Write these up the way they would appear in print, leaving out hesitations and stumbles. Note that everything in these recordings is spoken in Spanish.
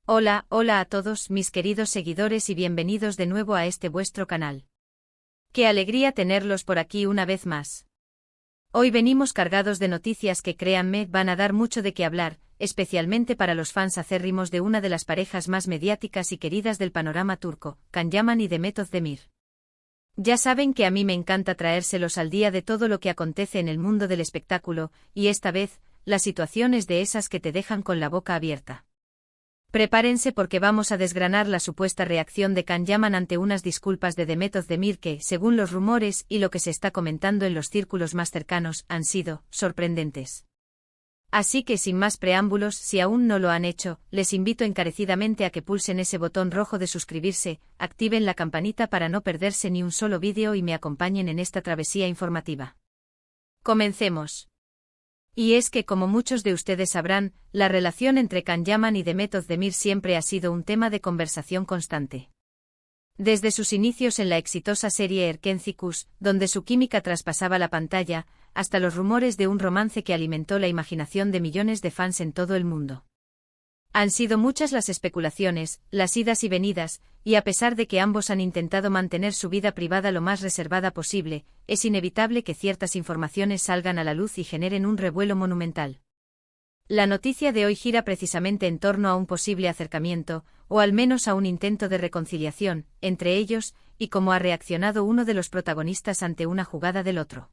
Hola, hola a todos mis queridos seguidores y bienvenidos de nuevo a este vuestro canal. Qué alegría tenerlos por aquí una vez más. Hoy venimos cargados de noticias que créanme van a dar mucho de qué hablar, especialmente para los fans acérrimos de una de las parejas más mediáticas y queridas del panorama turco, Can Yaman y Demet Özdemir. Ya saben que a mí me encanta traérselos al día de todo lo que acontece en el mundo del espectáculo, y esta vez, la situación es de esas que te dejan con la boca abierta. Prepárense porque vamos a desgranar la supuesta reacción de Can Yaman ante unas disculpas de Demet Özdemir que, según los rumores y lo que se está comentando en los círculos más cercanos, han sido sorprendentes. Así que sin más preámbulos, si aún no lo han hecho, les invito encarecidamente a que pulsen ese botón rojo de suscribirse, activen la campanita para no perderse ni un solo vídeo y me acompañen en esta travesía informativa. Comencemos. Y es que, como muchos de ustedes sabrán, la relación entre Can Yaman y Demet Özdemir siempre ha sido un tema de conversación constante. Desde sus inicios en la exitosa serie Erkenci, donde su química traspasaba la pantalla, hasta los rumores de un romance que alimentó la imaginación de millones de fans en todo el mundo. Han sido muchas las especulaciones, las idas y venidas, y a pesar de que ambos han intentado mantener su vida privada lo más reservada posible, es inevitable que ciertas informaciones salgan a la luz y generen un revuelo monumental. La noticia de hoy gira precisamente en torno a un posible acercamiento, o al menos a un intento de reconciliación, entre ellos, y cómo ha reaccionado uno de los protagonistas ante una jugada del otro.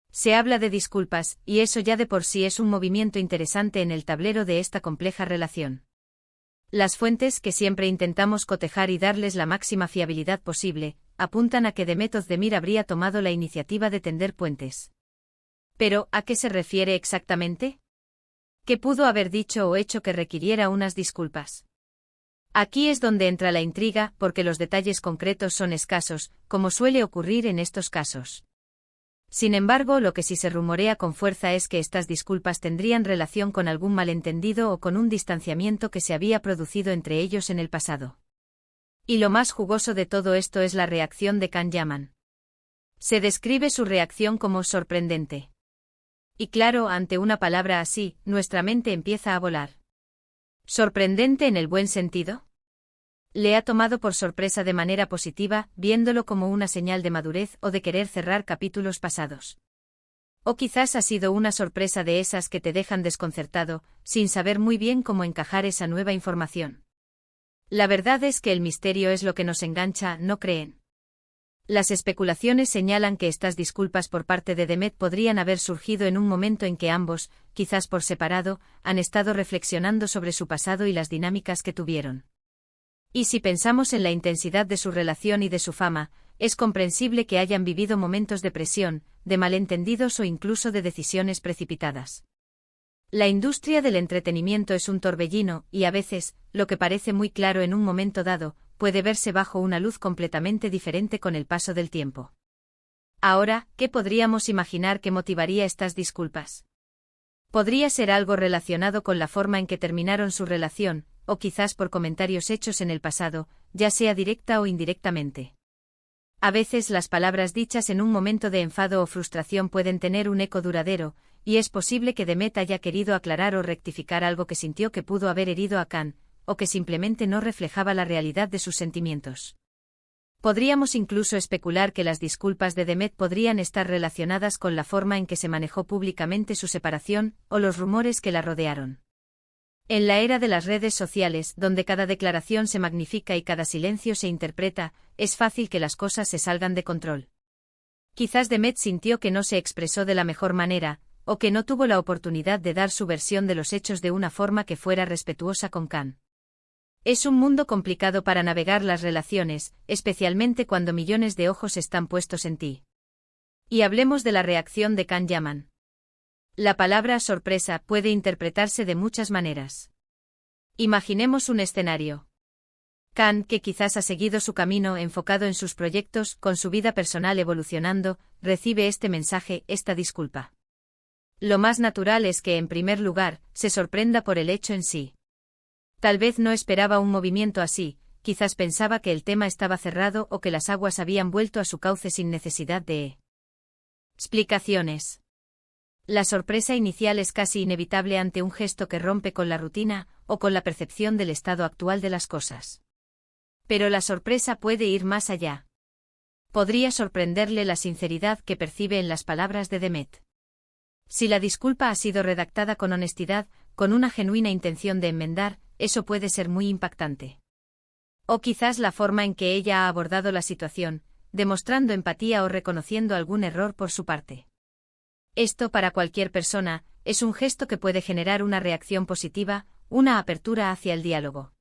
Se habla de disculpas, y eso ya de por sí es un movimiento interesante en el tablero de esta compleja relación. Las fuentes que siempre intentamos cotejar y darles la máxima fiabilidad posible, apuntan a que Demet Özdemir habría tomado la iniciativa de tender puentes. Pero, ¿a qué se refiere exactamente? ¿Qué pudo haber dicho o hecho que requiriera unas disculpas? Aquí es donde entra la intriga, porque los detalles concretos son escasos, como suele ocurrir en estos casos. Sin embargo, lo que sí se rumorea con fuerza es que estas disculpas tendrían relación con algún malentendido o con un distanciamiento que se había producido entre ellos en el pasado. Y lo más jugoso de todo esto es la reacción de Can Yaman. Se describe su reacción como sorprendente. Y claro, ante una palabra así, nuestra mente empieza a volar. ¿Sorprendente en el buen sentido? Le ha tomado por sorpresa de manera positiva, viéndolo como una señal de madurez o de querer cerrar capítulos pasados. O quizás ha sido una sorpresa de esas que te dejan desconcertado, sin saber muy bien cómo encajar esa nueva información. La verdad es que el misterio es lo que nos engancha, ¿no creen? Las especulaciones señalan que estas disculpas por parte de Demet podrían haber surgido en un momento en que ambos, quizás por separado, han estado reflexionando sobre su pasado y las dinámicas que tuvieron. Y si pensamos en la intensidad de su relación y de su fama, es comprensible que hayan vivido momentos de presión, de malentendidos o incluso de decisiones precipitadas. La industria del entretenimiento es un torbellino, y a veces, lo que parece muy claro en un momento dado, puede verse bajo una luz completamente diferente con el paso del tiempo. Ahora, ¿qué podríamos imaginar que motivaría estas disculpas? Podría ser algo relacionado con la forma en que terminaron su relación, o quizás por comentarios hechos en el pasado, ya sea directa o indirectamente. A veces las palabras dichas en un momento de enfado o frustración pueden tener un eco duradero, y es posible que Demet haya querido aclarar o rectificar algo que sintió que pudo haber herido a Can, o que simplemente no reflejaba la realidad de sus sentimientos. Podríamos incluso especular que las disculpas de Demet podrían estar relacionadas con la forma en que se manejó públicamente su separación, o los rumores que la rodearon. En la era de las redes sociales, donde cada declaración se magnifica y cada silencio se interpreta, es fácil que las cosas se salgan de control. Quizás Demet sintió que no se expresó de la mejor manera, o que no tuvo la oportunidad de dar su versión de los hechos de una forma que fuera respetuosa con Can. Es un mundo complicado para navegar las relaciones, especialmente cuando millones de ojos están puestos en ti. Y hablemos de la reacción de Can Yaman. La palabra sorpresa puede interpretarse de muchas maneras. Imaginemos un escenario. Can, que quizás ha seguido su camino enfocado en sus proyectos, con su vida personal evolucionando, recibe este mensaje, esta disculpa. Lo más natural es que, en primer lugar, se sorprenda por el hecho en sí. Tal vez no esperaba un movimiento así, quizás pensaba que el tema estaba cerrado o que las aguas habían vuelto a su cauce sin necesidad de explicaciones. La sorpresa inicial es casi inevitable ante un gesto que rompe con la rutina o con la percepción del estado actual de las cosas. Pero la sorpresa puede ir más allá. Podría sorprenderle la sinceridad que percibe en las palabras de Demet. Si la disculpa ha sido redactada con honestidad, con una genuina intención de enmendar, eso puede ser muy impactante. O quizás la forma en que ella ha abordado la situación, demostrando empatía o reconociendo algún error por su parte. Esto, para cualquier persona, es un gesto que puede generar una reacción positiva, una apertura hacia el diálogo.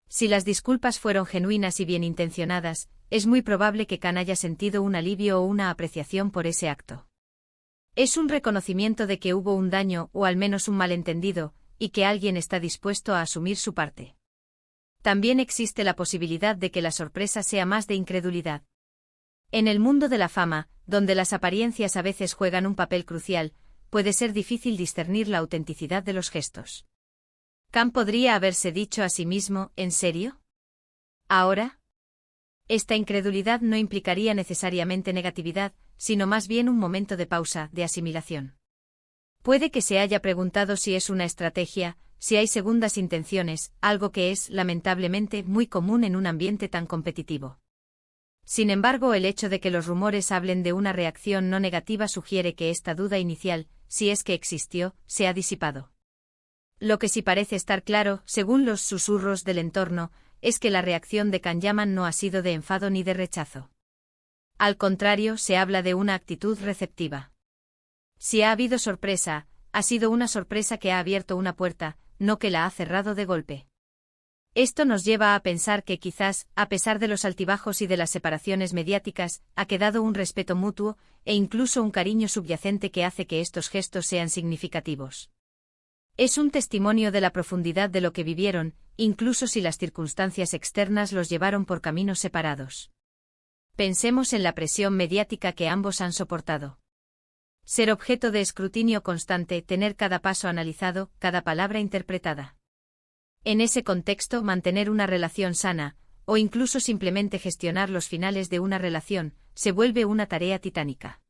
Si las disculpas fueron genuinas y bien intencionadas, es muy probable que Khan haya sentido un alivio o una apreciación por ese acto. Es un reconocimiento de que hubo un daño o al menos un malentendido, y que alguien está dispuesto a asumir su parte. También existe la posibilidad de que la sorpresa sea más de incredulidad. En el mundo de la fama, donde las apariencias a veces juegan un papel crucial, puede ser difícil discernir la autenticidad de los gestos. Khan podría haberse dicho a sí mismo, ¿en serio? ¿Ahora? Esta incredulidad no implicaría necesariamente negatividad, sino más bien un momento de pausa, de asimilación. Puede que se haya preguntado si es una estrategia, si hay segundas intenciones, algo que es, lamentablemente, muy común en un ambiente tan competitivo. Sin embargo, el hecho de que los rumores hablen de una reacción no negativa sugiere que esta duda inicial, si es que existió, se ha disipado. Lo que sí parece estar claro, según los susurros del entorno, es que la reacción de Khan Yaman no ha sido de enfado ni de rechazo. Al contrario, se habla de una actitud receptiva. Si ha habido sorpresa, ha sido una sorpresa que ha abierto una puerta, no que la ha cerrado de golpe. Esto nos lleva a pensar que quizás, a pesar de los altibajos y de las separaciones mediáticas, ha quedado un respeto mutuo, e incluso un cariño subyacente que hace que estos gestos sean significativos. Es un testimonio de la profundidad de lo que vivieron, incluso si las circunstancias externas los llevaron por caminos separados. Pensemos en la presión mediática que ambos han soportado. Ser objeto de escrutinio constante, tener cada paso analizado, cada palabra interpretada. En ese contexto, mantener una relación sana, o incluso simplemente gestionar los finales de una relación, se vuelve una tarea titánica.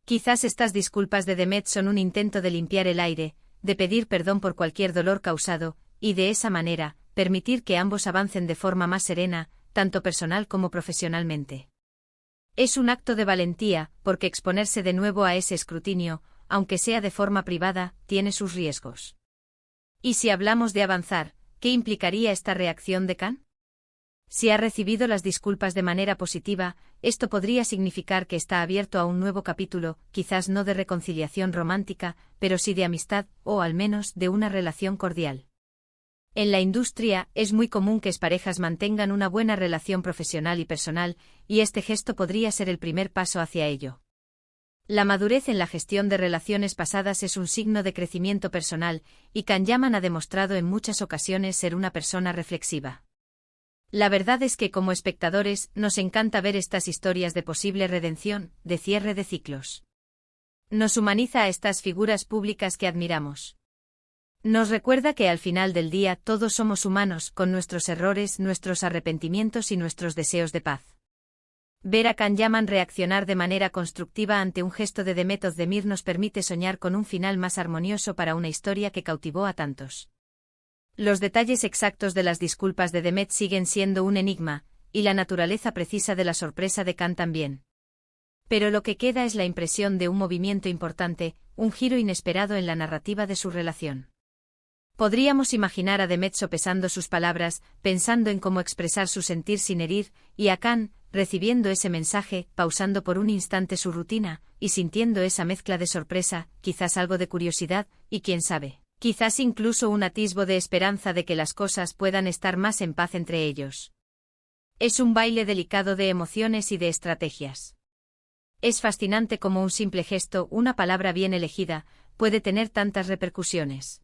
Quizás estas disculpas de Demet son un intento de limpiar el aire, de pedir perdón por cualquier dolor causado, y de esa manera, permitir que ambos avancen de forma más serena, tanto personal como profesionalmente. Es un acto de valentía, porque exponerse de nuevo a ese escrutinio, aunque sea de forma privada, tiene sus riesgos. Y si hablamos de avanzar, ¿qué implicaría esta reacción de Khan? Si ha recibido las disculpas de manera positiva, esto podría significar que está abierto a un nuevo capítulo, quizás no de reconciliación romántica, pero sí de amistad, o al menos de una relación cordial. En la industria, es muy común que parejas mantengan una buena relación profesional y personal, y este gesto podría ser el primer paso hacia ello. La madurez en la gestión de relaciones pasadas es un signo de crecimiento personal, y Khan Yaman ha demostrado en muchas ocasiones ser una persona reflexiva. La verdad es que como espectadores, nos encanta ver estas historias de posible redención, de cierre de ciclos. Nos humaniza a estas figuras públicas que admiramos. Nos recuerda que al final del día todos somos humanos, con nuestros errores, nuestros arrepentimientos y nuestros deseos de paz. Ver a Khan Yaman reaccionar de manera constructiva ante un gesto de Demet Özdemir nos permite soñar con un final más armonioso para una historia que cautivó a tantos. Los detalles exactos de las disculpas de Demet siguen siendo un enigma, y la naturaleza precisa de la sorpresa de Khan también. Pero lo que queda es la impresión de un movimiento importante, un giro inesperado en la narrativa de su relación. Podríamos imaginar a Demet sopesando sus palabras, pensando en cómo expresar su sentir sin herir, y a Khan, recibiendo ese mensaje, pausando por un instante su rutina, y sintiendo esa mezcla de sorpresa, quizás algo de curiosidad, y quién sabe, quizás incluso un atisbo de esperanza de que las cosas puedan estar más en paz entre ellos. Es un baile delicado de emociones y de estrategias. Es fascinante cómo un simple gesto, una palabra bien elegida, puede tener tantas repercusiones.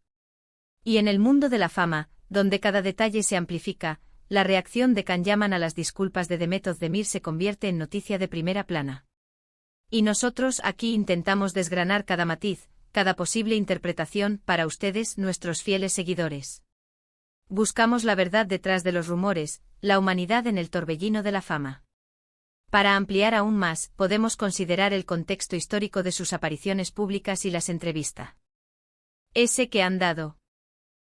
Y en el mundo de la fama, donde cada detalle se amplifica, la reacción de Khan Yaman a las disculpas de Demet Özdemir se convierte en noticia de primera plana. Y nosotros aquí intentamos desgranar cada matiz, cada posible interpretación para ustedes, nuestros fieles seguidores. Buscamos la verdad detrás de los rumores, la humanidad en el torbellino de la fama. Para ampliar aún más, podemos considerar el contexto histórico de sus apariciones públicas y las entrevistas que han dado.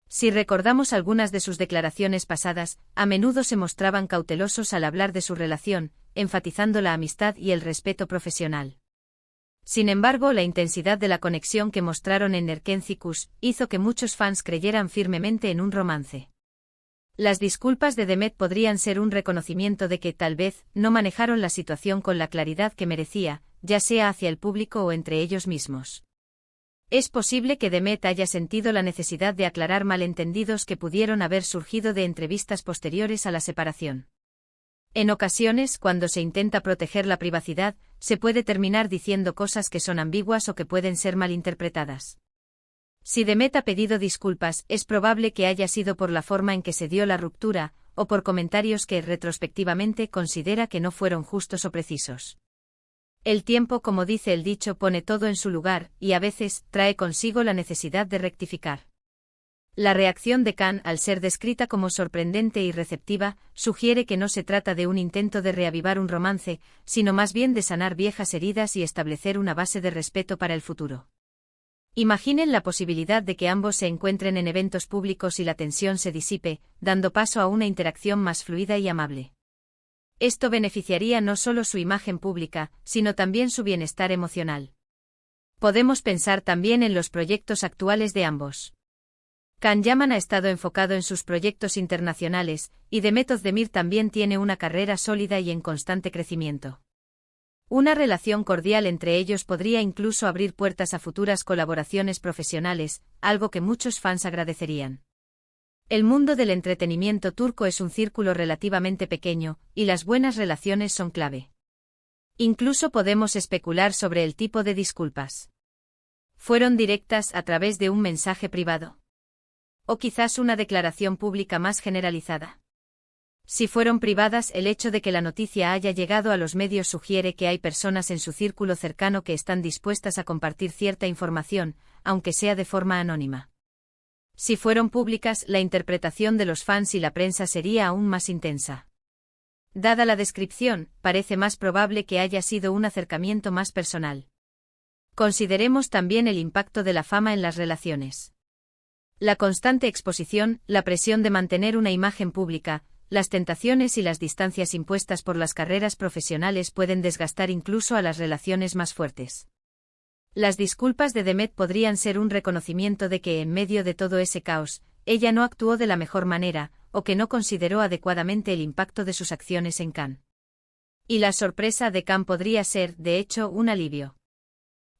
Si recordamos algunas de sus declaraciones pasadas, a menudo se mostraban cautelosos al hablar de su relación, enfatizando la amistad y el respeto profesional. Sin embargo, la intensidad de la conexión que mostraron en Nerkensicus hizo que muchos fans creyeran firmemente en un romance. Las disculpas de Demet podrían ser un reconocimiento de que, tal vez, no manejaron la situación con la claridad que merecía, ya sea hacia el público o entre ellos mismos. Es posible que Demet haya sentido la necesidad de aclarar malentendidos que pudieron haber surgido de entrevistas posteriores a la separación. En ocasiones, cuando se intenta proteger la privacidad, se puede terminar diciendo cosas que son ambiguas o que pueden ser malinterpretadas. Si Demet ha pedido disculpas, es probable que haya sido por la forma en que se dio la ruptura, o por comentarios que, retrospectivamente, considera que no fueron justos o precisos. El tiempo, como dice el dicho, pone todo en su lugar, y a veces, trae consigo la necesidad de rectificar. La reacción de Khan, al ser descrita como sorprendente y receptiva, sugiere que no se trata de un intento de reavivar un romance, sino más bien de sanar viejas heridas y establecer una base de respeto para el futuro. Imaginen la posibilidad de que ambos se encuentren en eventos públicos y la tensión se disipe, dando paso a una interacción más fluida y amable. Esto beneficiaría no solo su imagen pública, sino también su bienestar emocional. Podemos pensar también en los proyectos actuales de ambos. Can Yaman ha estado enfocado en sus proyectos internacionales, y Demet Özdemir también tiene una carrera sólida y en constante crecimiento. Una relación cordial entre ellos podría incluso abrir puertas a futuras colaboraciones profesionales, algo que muchos fans agradecerían. El mundo del entretenimiento turco es un círculo relativamente pequeño, y las buenas relaciones son clave. Incluso podemos especular sobre el tipo de disculpas. ¿Fueron directas a través de un mensaje privado? ¿O quizás una declaración pública más generalizada? Si fueron privadas, el hecho de que la noticia haya llegado a los medios sugiere que hay personas en su círculo cercano que están dispuestas a compartir cierta información, aunque sea de forma anónima. Si fueron públicas, la interpretación de los fans y la prensa sería aún más intensa. Dada la descripción, parece más probable que haya sido un acercamiento más personal. Consideremos también el impacto de la fama en las relaciones. La constante exposición, la presión de mantener una imagen pública, las tentaciones y las distancias impuestas por las carreras profesionales pueden desgastar incluso a las relaciones más fuertes. Las disculpas de Demet podrían ser un reconocimiento de que, en medio de todo ese caos, ella no actuó de la mejor manera, o que no consideró adecuadamente el impacto de sus acciones en Khan. Y la sorpresa de Khan podría ser, de hecho, un alivio.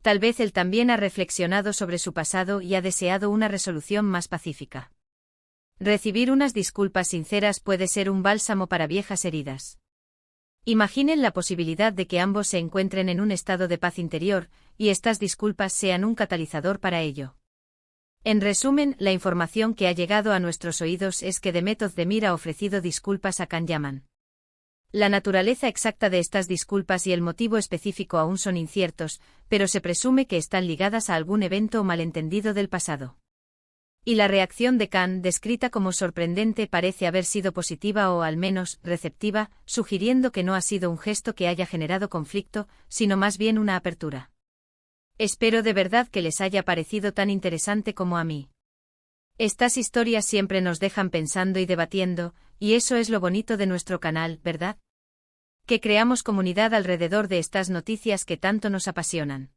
Tal vez él también ha reflexionado sobre su pasado y ha deseado una resolución más pacífica. Recibir unas disculpas sinceras puede ser un bálsamo para viejas heridas. Imaginen la posibilidad de que ambos se encuentren en un estado de paz interior, y estas disculpas sean un catalizador para ello. En resumen, la información que ha llegado a nuestros oídos es que Demet Özdemir ha ofrecido disculpas a Can Yaman. La naturaleza exacta de estas disculpas y el motivo específico aún son inciertos, pero se presume que están ligadas a algún evento o malentendido del pasado. Y la reacción de Khan, descrita como sorprendente, parece haber sido positiva o al menos receptiva, sugiriendo que no ha sido un gesto que haya generado conflicto, sino más bien una apertura. Espero de verdad que les haya parecido tan interesante como a mí. Estas historias siempre nos dejan pensando y debatiendo, y eso es lo bonito de nuestro canal, ¿verdad? Que creamos comunidad alrededor de estas noticias que tanto nos apasionan.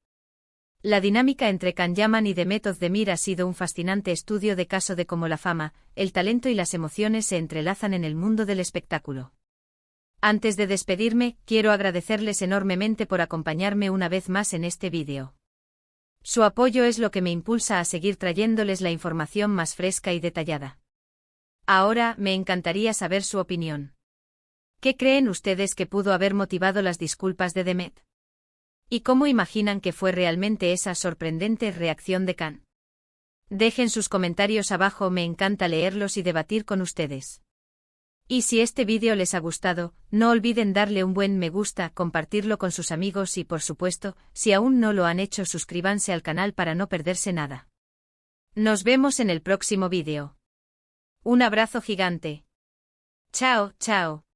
La dinámica entre Can Yaman y Demet Özdemir ha sido un fascinante estudio de caso de cómo la fama, el talento y las emociones se entrelazan en el mundo del espectáculo. Antes de despedirme, quiero agradecerles enormemente por acompañarme una vez más en este vídeo. Su apoyo es lo que me impulsa a seguir trayéndoles la información más fresca y detallada. Ahora, me encantaría saber su opinión. ¿Qué creen ustedes que pudo haber motivado las disculpas de Demet? ¿Y cómo imaginan que fue realmente esa sorprendente reacción de Khan? Dejen sus comentarios abajo, me encanta leerlos y debatir con ustedes. Y si este vídeo les ha gustado, no olviden darle un buen me gusta, compartirlo con sus amigos y, por supuesto, si aún no lo han hecho, suscríbanse al canal para no perderse nada. Nos vemos en el próximo vídeo. Un abrazo gigante. Chao, chao.